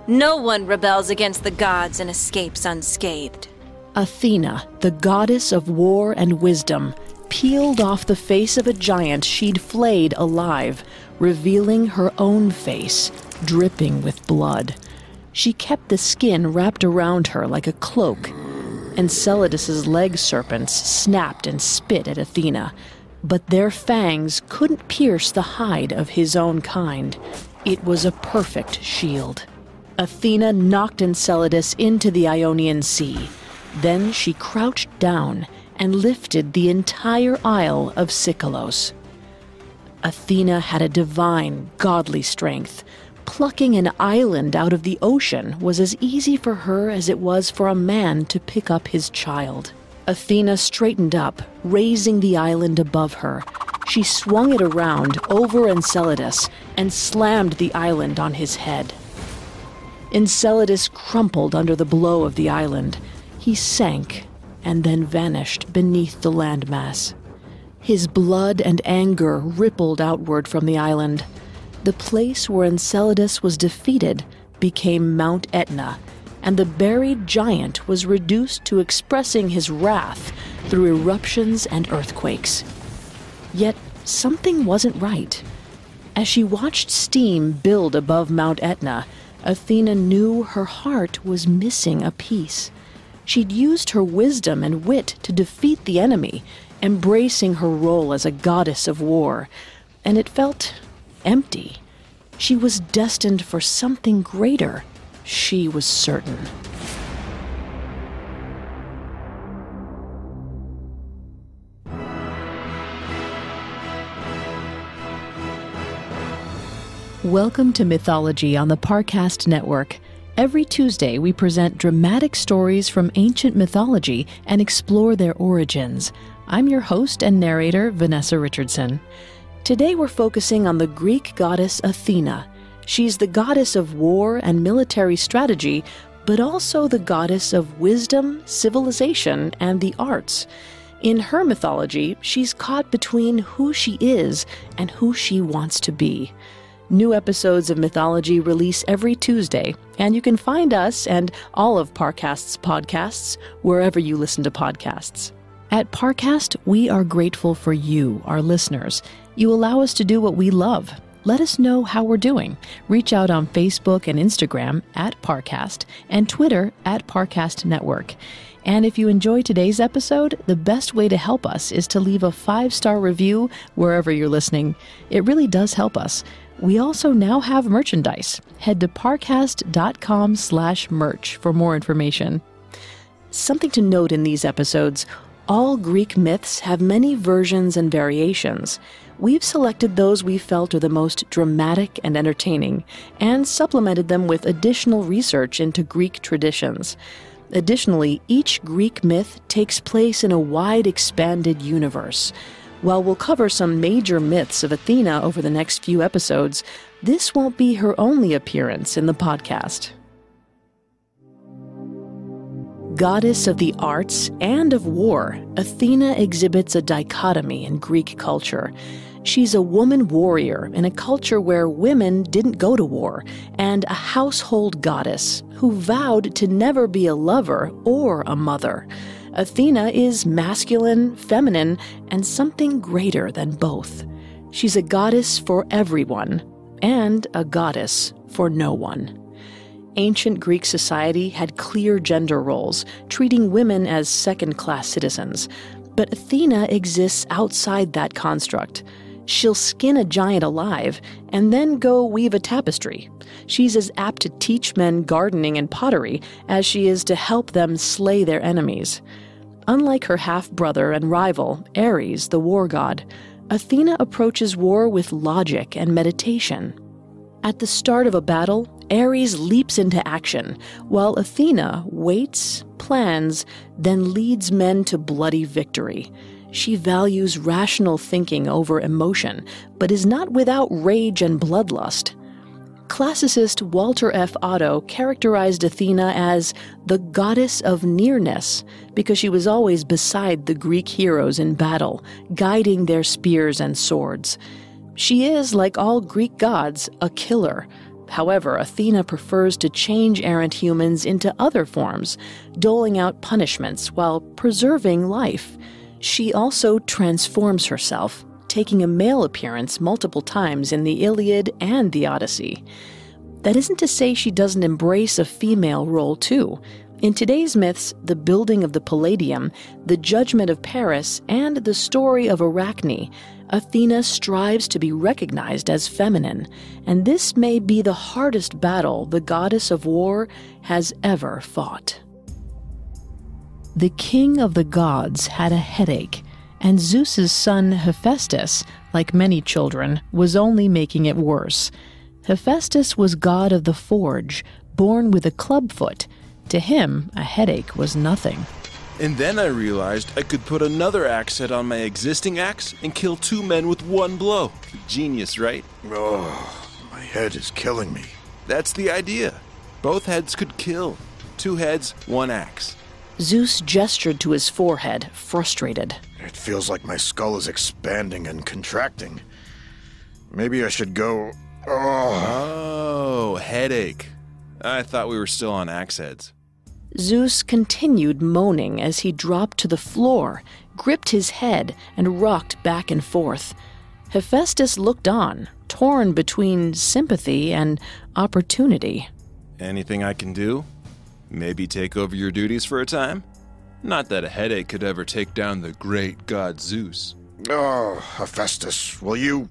No one rebels against the gods and escapes unscathed. Athena, the goddess of war and wisdom, peeled off the face of a giant she'd flayed alive, revealing her own face, dripping with blood. She kept the skin wrapped around her like a cloak. Enceladus's leg serpents snapped and spit at Athena, but their fangs couldn't pierce the hide of his own kind. It was a perfect shield. Athena knocked Enceladus into the Ionian Sea. Then she crouched down and lifted the entire isle of Sikolos. Athena had a divine, godly strength. Plucking an island out of the ocean was as easy for her as it was for a man to pick up his child. Athena straightened up, raising the island above her. She swung it around over Enceladus and slammed the island on his head. Enceladus crumpled under the blow of the island. He sank and then vanished beneath the landmass. His blood and anger rippled outward from the island. The place where Enceladus was defeated became Mount Etna, and the buried giant was reduced to expressing his wrath through eruptions and earthquakes. Yet something wasn't right. As she watched steam build above Mount Etna, Athena knew her heart was missing a piece. She'd used her wisdom and wit to defeat the enemy, embracing her role as a goddess of war, and it felt empty. She was destined for something greater. She was certain. Welcome to Mythology on the Parcast Network. Every Tuesday, we present dramatic stories from ancient mythology and explore their origins. I'm your host and narrator, Vanessa Richardson. Today, we're focusing on the Greek goddess Athena. She's the goddess of war and military strategy, but also the goddess of wisdom, civilization, and the arts. In her mythology, she's caught between who she is and who she wants to be. New episodes of Mythology release every Tuesday, and you can find us and all of Parcast's podcasts wherever you listen to podcasts. At Parcast, we are grateful for you, our listeners. You allow us to do what we love. Let us know how we're doing. Reach out on Facebook and Instagram at Parcast and Twitter at Parcast Network. And if you enjoy today's episode, the best way to help us is to leave a 5-star review wherever you're listening. It really does help us. We also now have merchandise. Head to parcast.com/merch for more information. Something to note in these episodes, all Greek myths have many versions and variations. We've selected those we felt are the most dramatic and entertaining, and supplemented them with additional research into Greek traditions. Additionally, each Greek myth takes place in a wide expanded universe. While we'll cover some major myths of Athena over the next few episodes, this won't be her only appearance in the podcast. Goddess of the arts and of war, Athena exhibits a dichotomy in Greek culture. She's a woman warrior in a culture where women didn't go to war, and a household goddess who vowed to never be a lover or a mother. Athena is masculine, feminine, and something greater than both. She's a goddess for everyone, and a goddess for no one. Ancient Greek society had clear gender roles, treating women as second-class citizens. But Athena exists outside that construct. She'll skin a giant alive and then go weave a tapestry. She's as apt to teach men gardening and pottery as she is to help them slay their enemies. Unlike her half-brother and rival, Ares, the war god, Athena approaches war with logic and meditation. At the start of a battle, Ares leaps into action, while Athena waits, plans, then leads men to bloody victory. She values rational thinking over emotion, but is not without rage and bloodlust. Classicist Walter F. Otto characterized Athena as the goddess of nearness because she was always beside the Greek heroes in battle, guiding their spears and swords. She is, like all Greek gods, a killer. However, Athena prefers to change errant humans into other forms, doling out punishments while preserving life. She also transforms herself, taking a male appearance multiple times in the Iliad and the Odyssey. That isn't to say she doesn't embrace a female role, too. In today's myths, the building of the Palladium, the judgment of Paris, and the story of Arachne, Athena strives to be recognized as feminine, and this may be the hardest battle the goddess of war has ever fought. The king of the gods had a headache, and Zeus's son Hephaestus, like many children, was only making it worse. Hephaestus was god of the forge, born with a clubfoot. To him, a headache was nothing. And then I realized I could put another axe head on my existing axe and kill 2 men with 1 blow. Genius, right? Oh, my head is killing me. That's the idea. Both heads could kill. 2 heads, 1 axe. Zeus gestured to his forehead, frustrated. It feels like my skull is expanding and contracting. Maybe I should go... Oh, headache. I thought we were still on axe heads. Zeus continued moaning as he dropped to the floor, gripped his head, and rocked back and forth. Hephaestus looked on, torn between sympathy and opportunity. Anything I can do? Maybe take over your duties for a time? Not that a headache could ever take down the great god Zeus. Oh, Hephaestus, will you...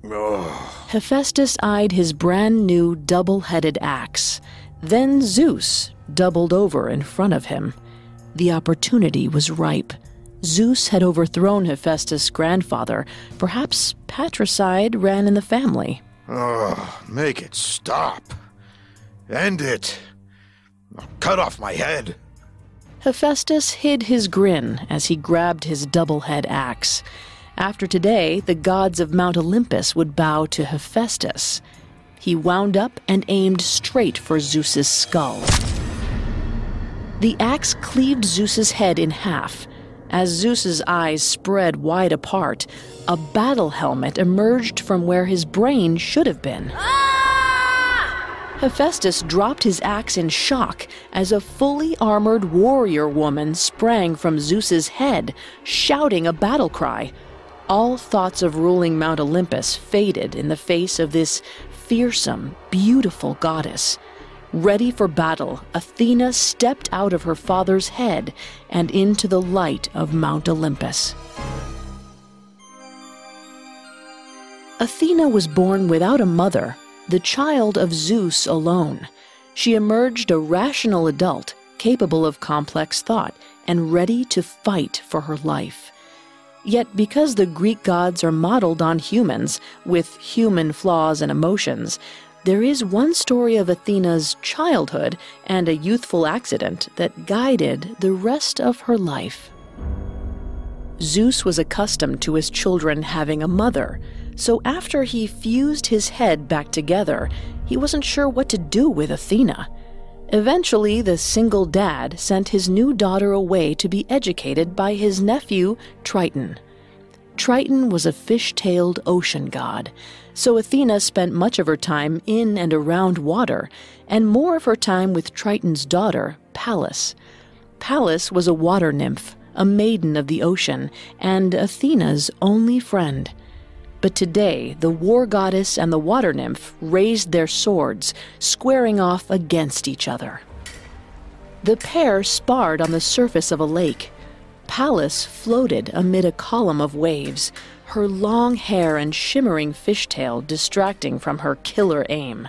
Hephaestus eyed his brand new double-headed axe. Then Zeus doubled over in front of him. The opportunity was ripe. Zeus had overthrown Hephaestus' grandfather. Perhaps patricide ran in the family. Make it stop. End it. Cut off my head. Hephaestus hid his grin as he grabbed his double-head axe. After today, the gods of Mount Olympus would bow to Hephaestus. He wound up and aimed straight for Zeus's skull. The axe cleaved Zeus's head in half. As Zeus's eyes spread wide apart, a battle helmet emerged from where his brain should have been. Hephaestus dropped his axe in shock as a fully armored warrior woman sprang from Zeus's head, shouting a battle cry. All thoughts of ruling Mount Olympus faded in the face of this fearsome, beautiful goddess. Ready for battle, Athena stepped out of her father's head and into the light of Mount Olympus. Athena was born without a mother, the child of Zeus alone. She emerged a rational adult, capable of complex thought, and ready to fight for her life. Yet because the Greek gods are modeled on humans, with human flaws and emotions, there is one story of Athena's childhood and a youthful accident that guided the rest of her life. Zeus was accustomed to his children having a mother, so after he fused his head back together, he wasn't sure what to do with Athena. Eventually, the single dad sent his new daughter away to be educated by his nephew, Triton. Triton was a fish-tailed ocean god, so Athena spent much of her time in and around water, and more of her time with Triton's daughter, Pallas. Pallas was a water nymph, a maiden of the ocean, and Athena's only friend. But today, the war goddess and the water nymph raised their swords, squaring off against each other. The pair sparred on the surface of a lake. Pallas floated amid a column of waves, her long hair and shimmering fishtail distracting from her killer aim.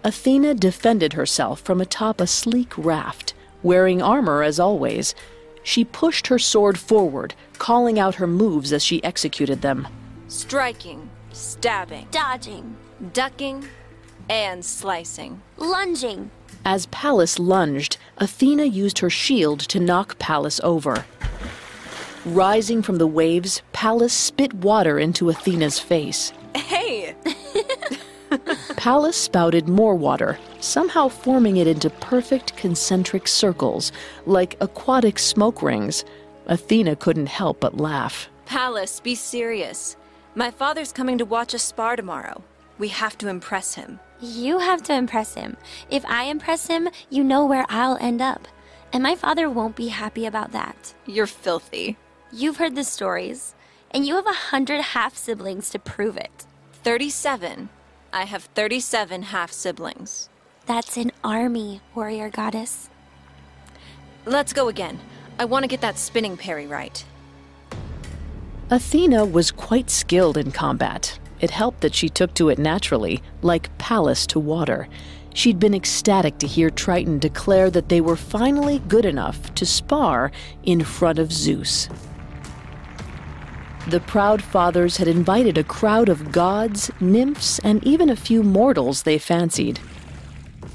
Athena defended herself from atop a sleek raft, wearing armor as always. She pushed her sword forward, calling out her moves as she executed them. Striking, stabbing, dodging, ducking, and slicing. lunging. As Pallas lunged, Athena used her shield to knock Pallas over. Rising from the waves, Pallas spit water into Athena's face. Hey! Pallas spouted more water, somehow forming it into perfect concentric circles, like aquatic smoke rings. Athena couldn't help but laugh. Pallas, be serious. My father's coming to watch us spar tomorrow. We have to impress him. You have to impress him. If I impress him, you know where I'll end up. And my father won't be happy about that. You're filthy. You've heard the stories, and you have 100 half-siblings to prove it. 37. I have 37 half-siblings. That's an army, warrior goddess. Let's go again. I want to get that spinning parry right. Athena was quite skilled in combat. It helped that she took to it naturally, like Pallas to water. She'd been ecstatic to hear Triton declare that they were finally good enough to spar in front of Zeus. The proud fathers had invited a crowd of gods, nymphs, and even a few mortals they fancied.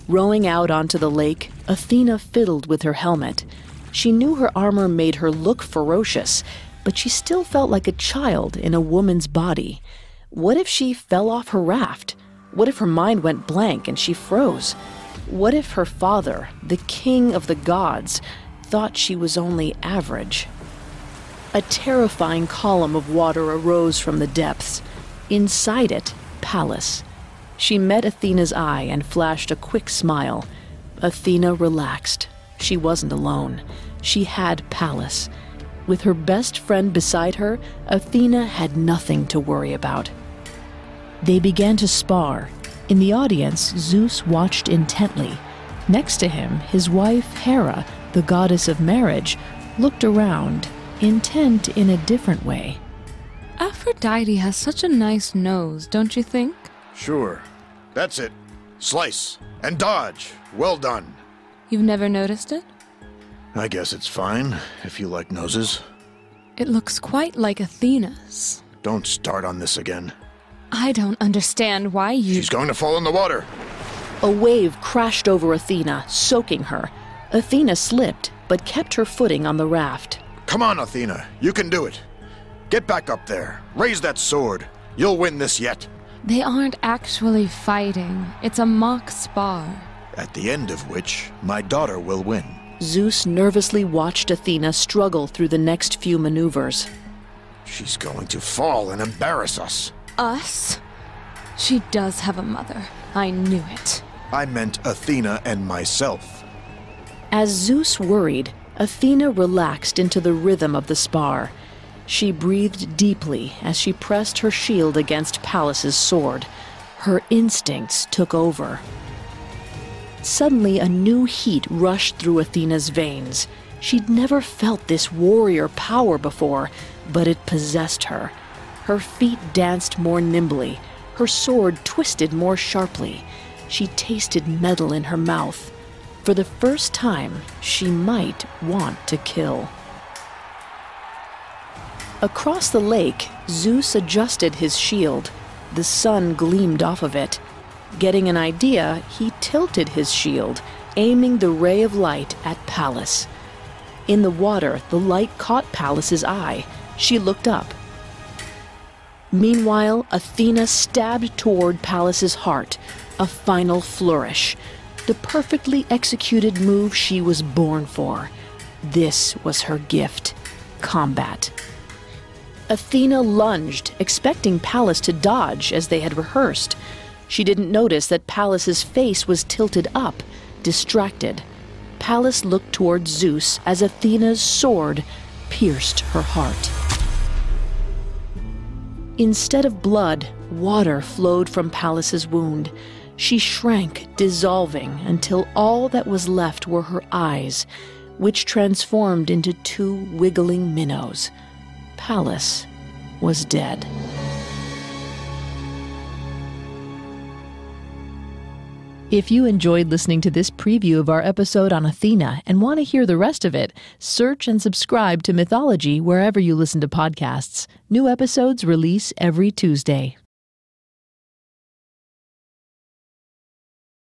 Rowing out onto the lake, Athena fiddled with her helmet. She knew her armor made her look ferocious, but she still felt like a child in a woman's body. What if she fell off her raft? What if her mind went blank and she froze? What if her father, the king of the gods, thought she was only average? A terrifying column of water arose from the depths. Inside it, Pallas. She met Athena's eye and flashed a quick smile. Athena relaxed. She wasn't alone. She had Pallas. With her best friend beside her, Athena had nothing to worry about. They began to spar. In the audience, Zeus watched intently. Next to him, his wife, Hera, the goddess of marriage, looked around, intent in a different way. Aphrodite has such a nice nose, don't you think? Sure. That's it. Slice. And dodge. Well done. You've never noticed it? I guess it's fine, if you like noses. It looks quite like Athena's. Don't start on this again. I don't understand why you... She's going to fall in the water. A wave crashed over Athena, soaking her. Athena slipped, but kept her footing on the raft. Come on, Athena. You can do it. Get back up there. Raise that sword. You'll win this yet. They aren't actually fighting. It's a mock spar. At the end of which, my daughter will win. Zeus nervously watched Athena struggle through the next few maneuvers. She's going to fall and embarrass us. Us? She does have a mother. I knew it. I meant Athena and myself. As Zeus worried, Athena relaxed into the rhythm of the spar. She breathed deeply as she pressed her shield against Pallas's sword. Her instincts took over. Suddenly, a new heat rushed through Athena's veins. She'd never felt this warrior power before, but it possessed her. Her feet danced more nimbly. Her sword twisted more sharply. She tasted metal in her mouth. For the first time, she might want to kill. Across the lake, Zeus adjusted his shield. The sun gleamed off of it. Getting an idea, he tilted his shield, aiming the ray of light at Pallas. In the water, the light caught Pallas's eye. She looked up. Meanwhile, Athena stabbed toward Pallas's heart, a final flourish. The perfectly executed move she was born for. This was her gift: combat. Athena lunged, expecting Pallas to dodge as they had rehearsed. She didn't notice that Pallas's face was tilted up, distracted. Pallas looked toward Zeus as Athena's sword pierced her heart. Instead of blood, water flowed from Pallas's wound. She shrank, dissolving, until all that was left were her eyes, which transformed into two wiggling minnows. Pallas was dead. If you enjoyed listening to this preview of our episode on Athena and want to hear the rest of it, search and subscribe to Mythology wherever you listen to podcasts. New episodes release every Tuesday.